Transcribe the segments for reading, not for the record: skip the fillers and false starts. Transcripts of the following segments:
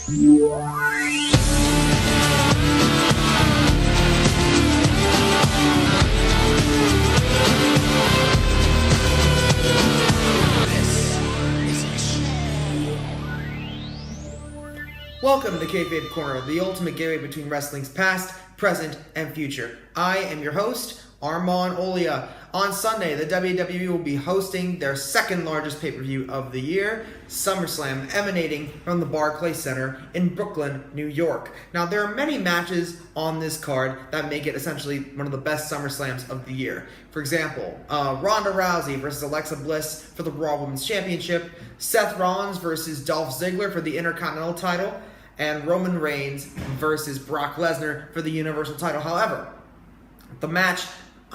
Welcome to Kayfabe Korner, the ultimate gateway between wrestling's past, present, and future. I am your host, Armand Olia. On Sunday, the WWE will be hosting their second largest pay-per-view of the year, SummerSlam, emanating from the Barclays Center in Brooklyn, New York. Now, there are many matches on this card that make it essentially one of the best SummerSlams of the year. For example, Ronda Rousey versus Alexa Bliss for the Raw Women's Championship, Seth Rollins versus Dolph Ziggler for the Intercontinental title, and Roman Reigns versus Brock Lesnar for the Universal title. However, the match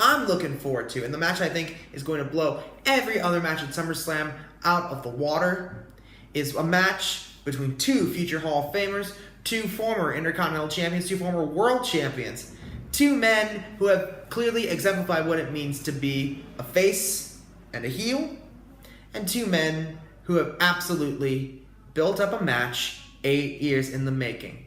I'm looking forward to, and the match I think is going to blow every other match at SummerSlam out of the water, is a match between two future Hall of Famers, two former Intercontinental Champions, two former World Champions, two men who have clearly exemplified what it means to be a face and a heel, and two men who have absolutely built up a match 8 years in the making.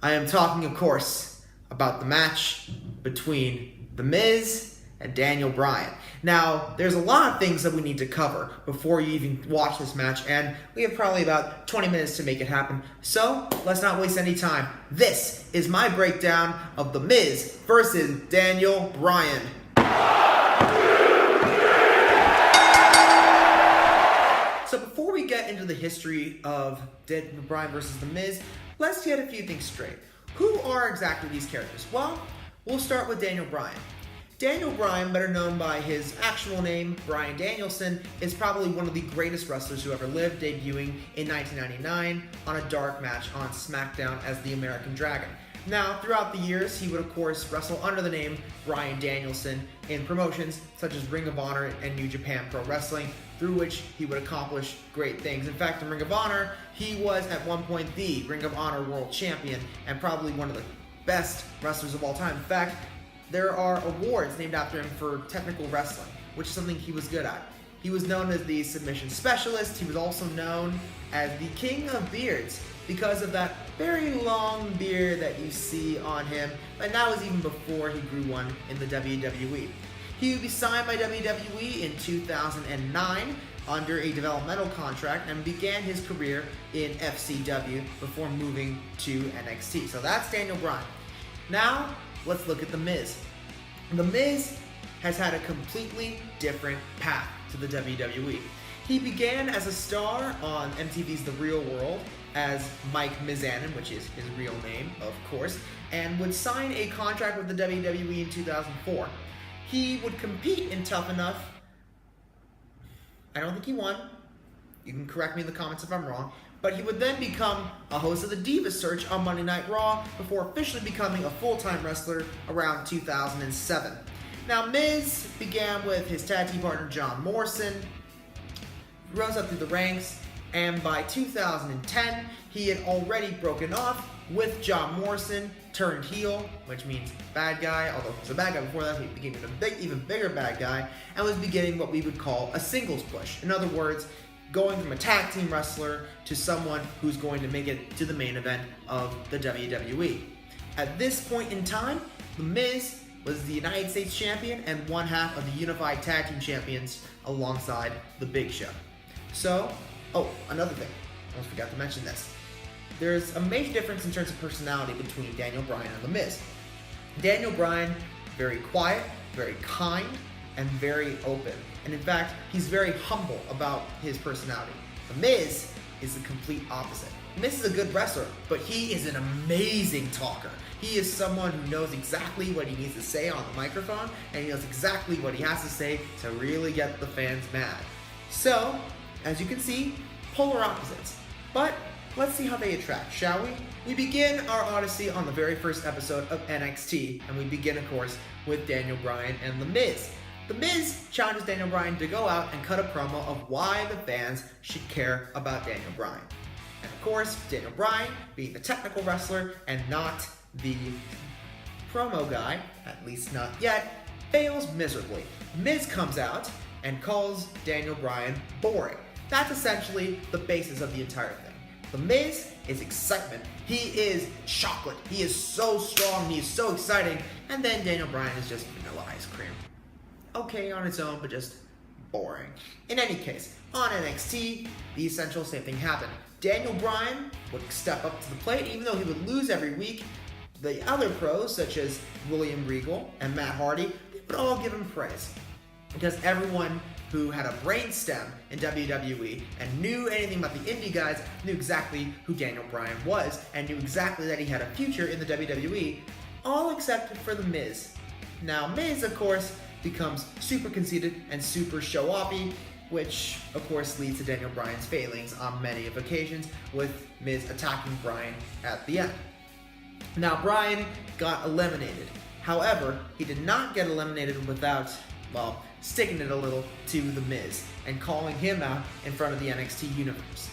I am talking, of course, about the match between The Miz and Daniel Bryan. Now, there's a lot of things that we need to cover before you even watch this match, and we have probably about 20 minutes to make it happen. So, let's not waste any time. This is my breakdown of The Miz versus Daniel Bryan. So before we get into the history of Daniel Bryan versus The Miz, let's get a few things straight. Who are exactly these characters? Well, we'll start with Daniel Bryan. Daniel Bryan, better known by his actual name, Bryan Danielson, is probably one of the greatest wrestlers who ever lived, debuting in 1999 on a dark match on SmackDown as the American Dragon. Now, throughout the years, he would of course wrestle under the name Bryan Danielson in promotions such as Ring of Honor and New Japan Pro Wrestling, through which he would accomplish great things. In fact, in Ring of Honor, he was at one point the Ring of Honor World Champion and probably one of the best wrestlers of all time. In fact, there are awards named after him for technical wrestling, which is something he was good at. He was known as the submission specialist. He was also known as the King of Beards because of that very long beard that you see on him, and that was even before he grew one in the WWE. He would be signed by WWE in 2009 under a developmental contract and began his career in FCW before moving to NXT. So that's Daniel Bryan. Now, let's look at The Miz. The Miz has had a completely different path to the WWE. He began as a star on MTV's The Real World as Mike Mizanin, which is his real name, of course, and would sign a contract with the WWE in 2004. He would compete in Tough Enough. I don't think he won. You can correct me in the comments if I'm wrong. But he would then become a host of the Divas Search on Monday Night Raw before officially becoming a full-time wrestler around 2007. Now, Miz began with his tag team partner John Morrison, rose up through the ranks, and by 2010, he had already broken off with John Morrison, turned heel, which means bad guy, although he was a bad guy before that, he became an even bigger bad guy, and was beginning what we would call a singles push. In other words, going from a tag team wrestler to someone who's going to make it to the main event of the WWE. At this point in time, The Miz was the United States champion and one half of the Unified Tag Team Champions alongside The Big Show. So, another thing, I almost forgot to mention this. There's a major difference in terms of personality between Daniel Bryan and The Miz. Daniel Bryan, very quiet, very kind, and very open. And in fact, he's very humble about his personality. The Miz is the complete opposite. The Miz is a good wrestler, but he is an amazing talker. He is someone who knows exactly what he needs to say on the microphone, and he knows exactly what he has to say to really get the fans mad. So, as you can see, polar opposites. But let's see how they attract, shall we? We begin our odyssey on the very first episode of NXT, and we begin, of course, with Daniel Bryan and The Miz. The Miz challenges Daniel Bryan to go out and cut a promo of why the fans should care about Daniel Bryan. And of course, Daniel Bryan, being the technical wrestler and not the promo guy, at least not yet, fails miserably. Miz comes out and calls Daniel Bryan boring. That's essentially the basis of the entire thing. The Miz is excitement. He is chocolate. He is so strong. He is so exciting. And then Daniel Bryan is just vanilla ice cream. Okay on its own, but just boring. In any case, on NXT, the essential same thing happened. Daniel Bryan would step up to the plate, even though he would lose every week. The other pros, such as William Regal and Matt Hardy, they would all give him praise. Because everyone who had a brainstem in WWE and knew anything about the indie guys knew exactly who Daniel Bryan was and knew exactly that he had a future in the WWE, all except for The Miz. Now, Miz, of course, becomes super conceited and super show-offy, which, of course, leads to Daniel Bryan's failings on many of occasions, with Miz attacking Bryan at the end. Now, Bryan got eliminated. However, he did not get eliminated without, well, sticking it a little to The Miz and calling him out in front of the NXT universe.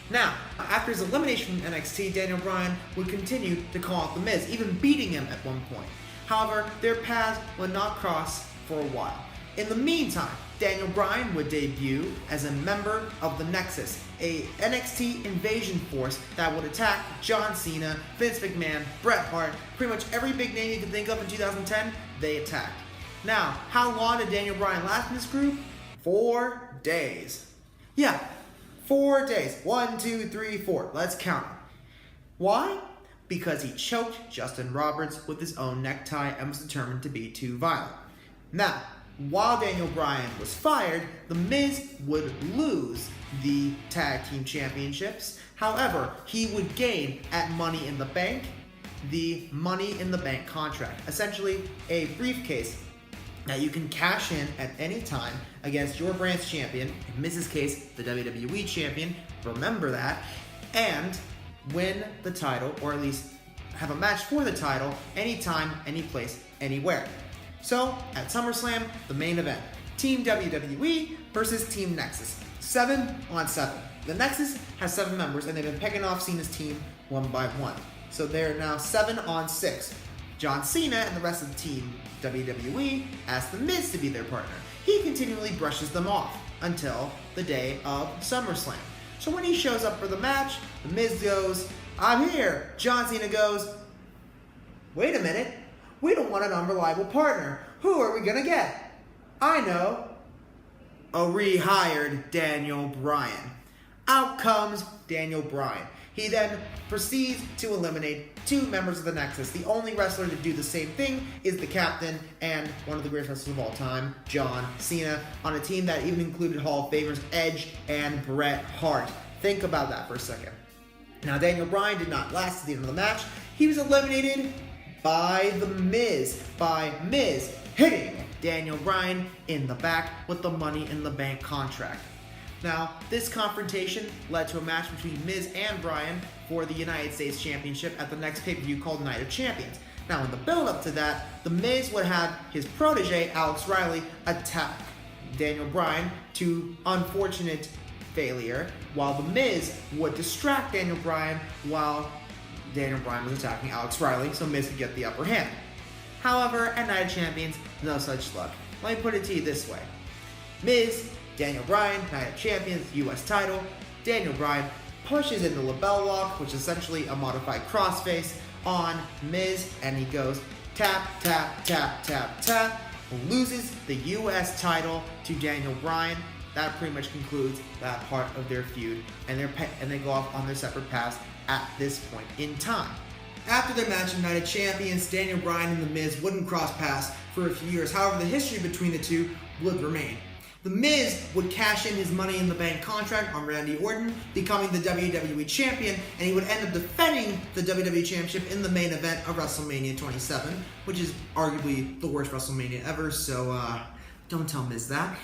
Now, after his elimination from NXT, Daniel Bryan would continue to call out The Miz, even beating him at one point. However, their paths would not cross for a while. In the meantime, Daniel Bryan would debut as a member of the Nexus, a NXT invasion force that would attack John Cena, Vince McMahon, Bret Hart, pretty much every big name you can think of in 2010, they attacked. Now, how long did Daniel Bryan last in this group? 4 days. Yeah, 4 days. 1, 2, 3, 4. Let's count them. Why? Because he choked Justin Roberts with his own necktie and was determined to be too violent. Now, while Daniel Bryan was fired, The Miz would lose the Tag Team Championships. However, he would gain at Money in the Bank the Money in the Bank contract. Essentially, a briefcase that you can cash in at any time against your brand's champion, in Miz's case, the WWE Champion, remember that, and win the title, or at least have a match for the title, anytime, any place, anywhere. So, at SummerSlam, the main event, Team WWE versus Team Nexus, 7 on 7. The Nexus has 7 members, and they've been picking off Cena's team one by one. So they're now 7 on 6. John Cena and the rest of the Team WWE asked The Miz to be their partner. He continually brushes them off until the day of SummerSlam. So when he shows up for the match, The Miz goes, "I'm here." John Cena goes, "Wait a minute. We don't want an unreliable partner. Who are we gonna get?" "I know. A rehired Daniel Bryan." Out comes Daniel Bryan. He then proceeds to eliminate 2 members of the Nexus. The only wrestler to do the same thing is the captain and one of the greatest wrestlers of all time, John Cena, on a team that even included Hall of Famers Edge and Bret Hart. Think about that for a second. Now, Daniel Bryan did not last to the end of the match. He was eliminated by The Miz, hitting Daniel Bryan in the back with the Money in the Bank contract. Now, this confrontation led to a match between Miz and Bryan for the United States Championship at the next pay-per-view called Night of Champions. Now, in the build-up to that, The Miz would have his protege, Alex Riley, attack Daniel Bryan to unfortunate failure, while The Miz would distract Daniel Bryan while Daniel Bryan was attacking Alex Riley, so Miz could get the upper hand. However, at Night of Champions, no such luck. Let me put it to you this way. Miz, Daniel Bryan, Night of Champions, US title. Daniel Bryan pushes in the label lock, which is essentially a modified crossface, on Miz, and he goes tap, tap, tap, tap, tap, loses the US title to Daniel Bryan. That pretty much concludes that part of their feud, and they go off on their separate paths at this point in time. After their match in Night of Champions, Daniel Bryan and The Miz wouldn't cross paths for a few years. However, the history between the two would remain. The Miz would cash in his Money in the Bank contract on Randy Orton, becoming the WWE Champion, and he would end up defending the WWE Championship in the main event of WrestleMania 27, which is arguably the worst WrestleMania ever, so don't tell Miz that.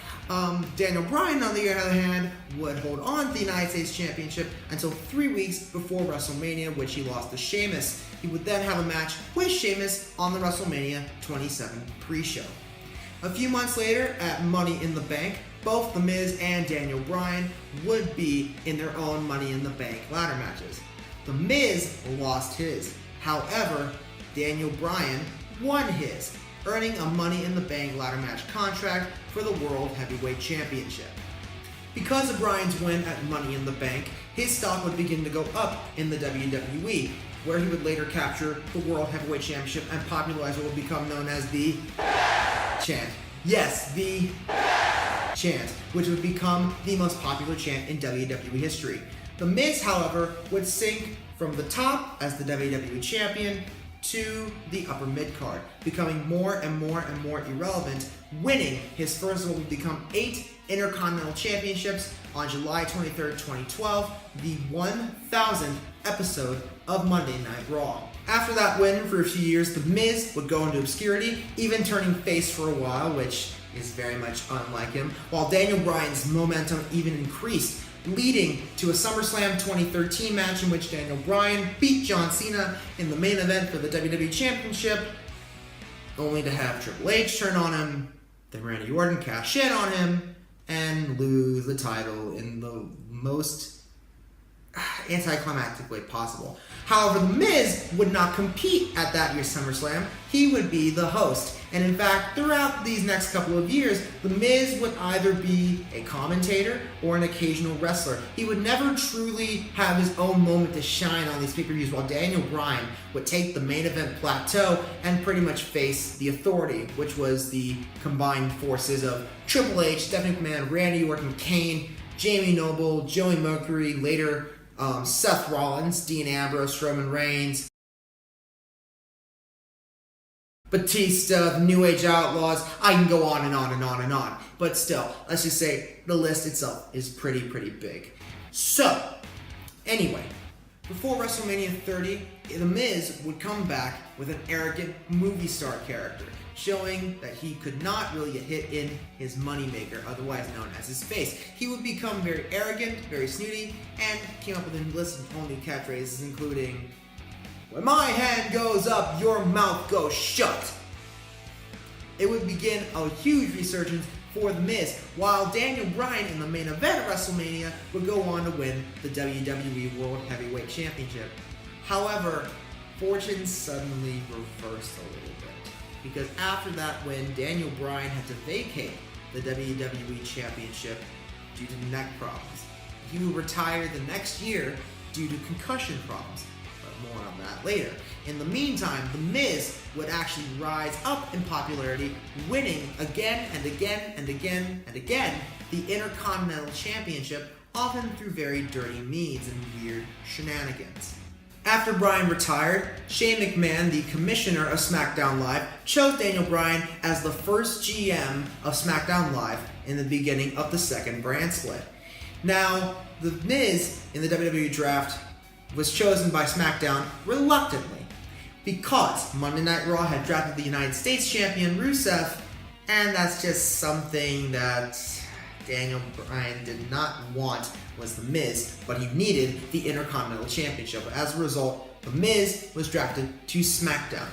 Daniel Bryan, on the other hand, would hold on to the United States Championship until 3 weeks before WrestleMania, which he lost to Sheamus. He would then have a match with Sheamus on the WrestleMania 27 pre-show. A few months later, at Money in the Bank, both The Miz and Daniel Bryan would be in their own Money in the Bank ladder matches. The Miz lost his. However, Daniel Bryan won his, earning a Money in the Bank ladder match contract for the World Heavyweight Championship. Because of Bryan's win at Money in the Bank, his stock would begin to go up in the WWE, where he would later capture the World Heavyweight Championship and popularize what would become known as the chant. Yes, the chant, which would become the most popular chant in WWE history. The Miz, however, would sink from the top as the WWE Champion to the upper mid-card, becoming more and more and more irrelevant, winning his first of what would become 8 Intercontinental Championships on July 23rd, 2012, the 1000th episode of Monday Night Raw. After that win for a few years, The Miz would go into obscurity, even turning face for a while, which is very much unlike him, while Daniel Bryan's momentum even increased, leading to a SummerSlam 2013 match in which Daniel Bryan beat John Cena in the main event for the WWE Championship, only to have Triple H turn on him, then Randy Orton cash in on him, and lose the title in the most anticlimactic way possible. However, The Miz would not compete at that year's SummerSlam. He would be the host. And in fact, throughout these next couple of years, The Miz would either be a commentator or an occasional wrestler. He would never truly have his own moment to shine on these pay-per-views, while Daniel Bryan would take the main event plateau and pretty much face the Authority, which was the combined forces of Triple H, Stephanie McMahon, Randy Orton, Kane, Jamie Noble, Joey Mercury, later Seth Rollins, Dean Ambrose, Roman Reigns, Batista, the New Age Outlaws. I can go on and on and on and on. But still, let's just say the list itself is pretty big. So, anyway, before WrestleMania 30, The Miz would come back with an arrogant movie star character, showing that he could not really get hit in his moneymaker, otherwise known as his face. He would become very arrogant, very snooty, and came up with a list of only catchphrases, including, "When my hand goes up, your mouth goes shut." It would begin a huge resurgence for The Miz, while Daniel Bryan in the main event of WrestleMania would go on to win the WWE World Heavyweight Championship. However, fortunes suddenly reversed a little bit, because after that win, Daniel Bryan had to vacate the WWE Championship due to neck problems. He would retire the next year due to concussion problems. More on that later. In the meantime, The Miz would actually rise up in popularity, winning again and again and again and again the Intercontinental Championship, often through very dirty means and weird shenanigans. After Bryan retired, Shane McMahon, the commissioner of SmackDown Live, chose Daniel Bryan as the first GM of SmackDown Live in the beginning of the second brand split. Now, The Miz in the WWE draft was chosen by SmackDown reluctantly, because Monday Night Raw had drafted the United States champion Rusev, and that's just something that Daniel Bryan did not want was The Miz, but he needed the Intercontinental Championship. As a result, The Miz was drafted to SmackDown.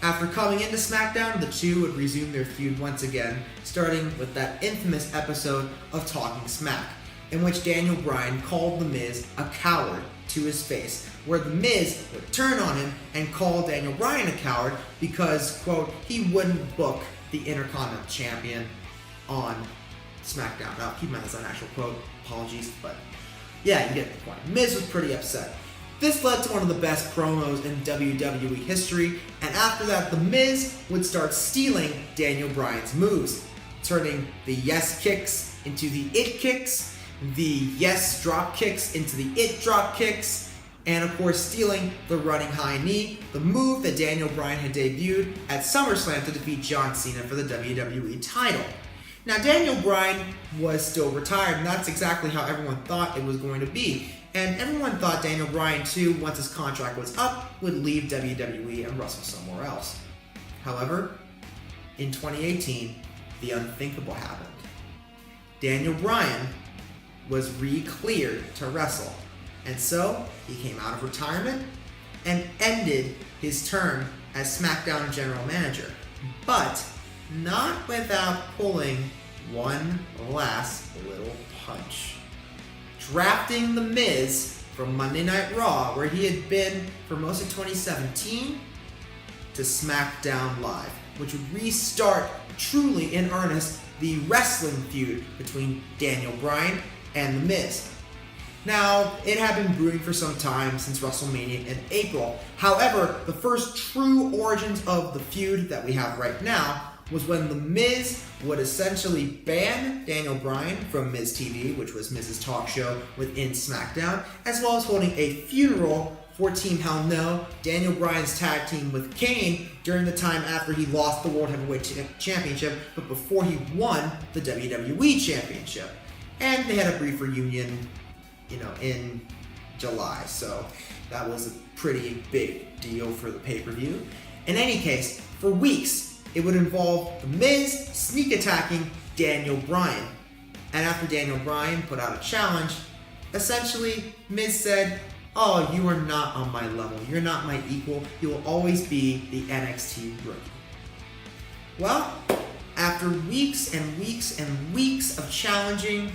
After coming into SmackDown, the two would resume their feud once again, starting with that infamous episode of Talking Smack, in which Daniel Bryan called The Miz a coward to his face, where The Miz would turn on him and call Daniel Bryan a coward because, quote, he wouldn't book the Intercontinental Champion on SmackDown. Now, keep in mind that's not an actual quote, apologies, but yeah, you get the point. Miz was pretty upset. This led to one of the best promos in WWE history, and after that, The Miz would start stealing Daniel Bryan's moves, turning the yes kicks into the it kicks, the yes drop kicks into the it drop kicks, and of course stealing the running high knee, the move that Daniel Bryan had debuted at SummerSlam to defeat John Cena for the WWE title. Now, Daniel Bryan was still retired, and that's exactly how everyone thought it was going to be. And everyone thought Daniel Bryan, too, once his contract was up, would leave WWE and wrestle somewhere else. However, in 2018, the unthinkable happened. Daniel Bryan was re-cleared to wrestle, and so he came out of retirement and ended his term as SmackDown General Manager, but not without pulling one last little punch. Drafting The Miz from Monday Night Raw, where he had been for most of 2017, to SmackDown Live, which would restart truly in earnest the wrestling feud between Daniel Bryan and The Miz. Now, it had been brewing for some time since WrestleMania in April. However, the first true origins of the feud that we have right now was when The Miz would essentially ban Daniel Bryan from Miz TV, which was Miz's talk show within SmackDown, as well as holding a funeral for Team Hell No, Daniel Bryan's tag team with Kane, during the time after he lost the World Heavyweight Championship, but before he won the WWE Championship. And they had a brief reunion, in July, so that was a pretty big deal for the pay-per-view. In any case, for weeks, it would involve The Miz sneak attacking Daniel Bryan. And after Daniel Bryan put out a challenge, essentially, Miz said, "Oh, you are not on my level. You're not my equal. You will always be the NXT rookie." Well, after weeks and weeks and weeks of challenging,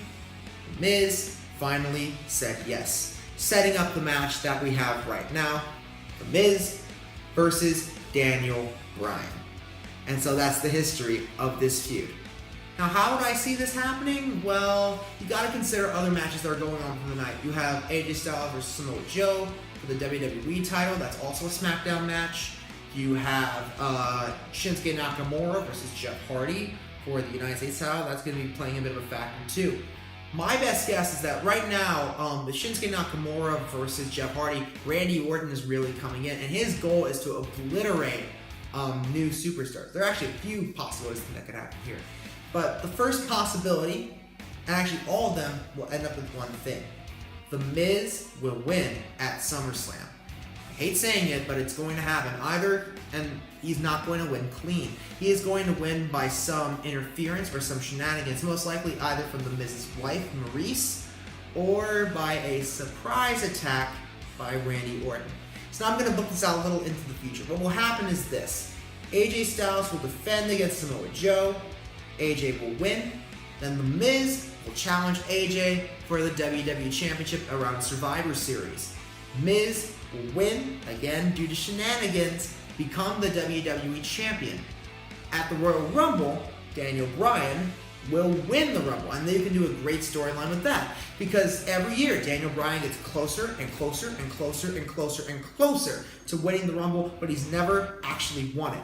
Miz finally said yes, setting up the match that we have right now, The Miz versus Daniel Bryan. And so that's the history of this feud. Now, how would I see this happening? Well, you got to consider other matches that are going on for the night. You have AJ Styles versus Samoa Joe for the WWE title. That's also a SmackDown match. You have Shinsuke Nakamura versus Jeff Hardy for the United States title. That's going to be playing a bit of a factor too. My best guess is that right now, the Shinsuke Nakamura versus Jeff Hardy, Randy Orton is really coming in, and his goal is to obliterate new superstars. There are actually a few possibilities that could happen here. But the first possibility, and actually all of them, will end up with one thing. The Miz will win at SummerSlam. I hate saying it, but it's going to happen. And he's not going to win clean. He is going to win by some interference or some shenanigans, most likely either from The Miz's wife, Maurice, or by a surprise attack by Randy Orton. So now I'm going to book this out a little into the future. What will happen is this. AJ Styles will defend against Samoa Joe. AJ will win. Then The Miz will challenge AJ for the WWE Championship around Survivor Series. Miz will win, again due to shenanigans, become the WWE Champion. At the Royal Rumble, Daniel Bryan will win the Rumble, and they can do a great storyline with that, because every year Daniel Bryan gets closer and closer and closer and closer and closer to winning the Rumble, but he's never actually won it.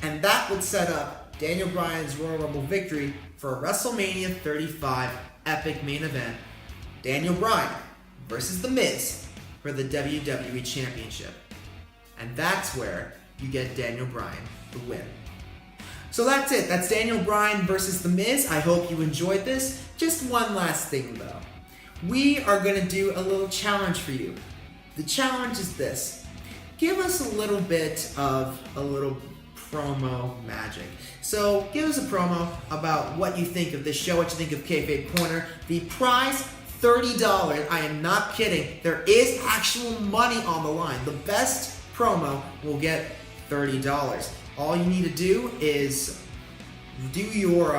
And that would set up Daniel Bryan's Royal Rumble victory for a WrestleMania 35 epic main event, Daniel Bryan versus The Miz for the WWE Championship. And that's where you get Daniel Bryan the win. So that's it. That's Daniel Bryan versus The Miz. I hope you enjoyed this. Just one last thing though. We are going to do a little challenge for you. The challenge is this. Give us a little bit of a little promo magic. So give us a promo about what you think of this show, what you think of Kayfabe Korner. The prize, $30. I am not kidding. There is actual money on the line. The best promo will get $30. All you need to do is do your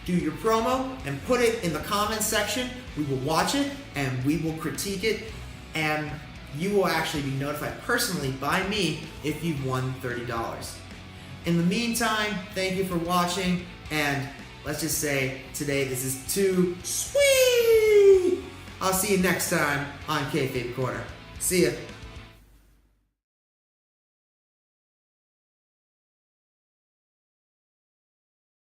promo and put it in the comments section. We will watch it and we will critique it, and you will actually be notified personally by me if you've won $30. In the meantime, thank you for watching, and let's just say today this is too sweet. I'll see you next time on Kayfabe Korner. See ya.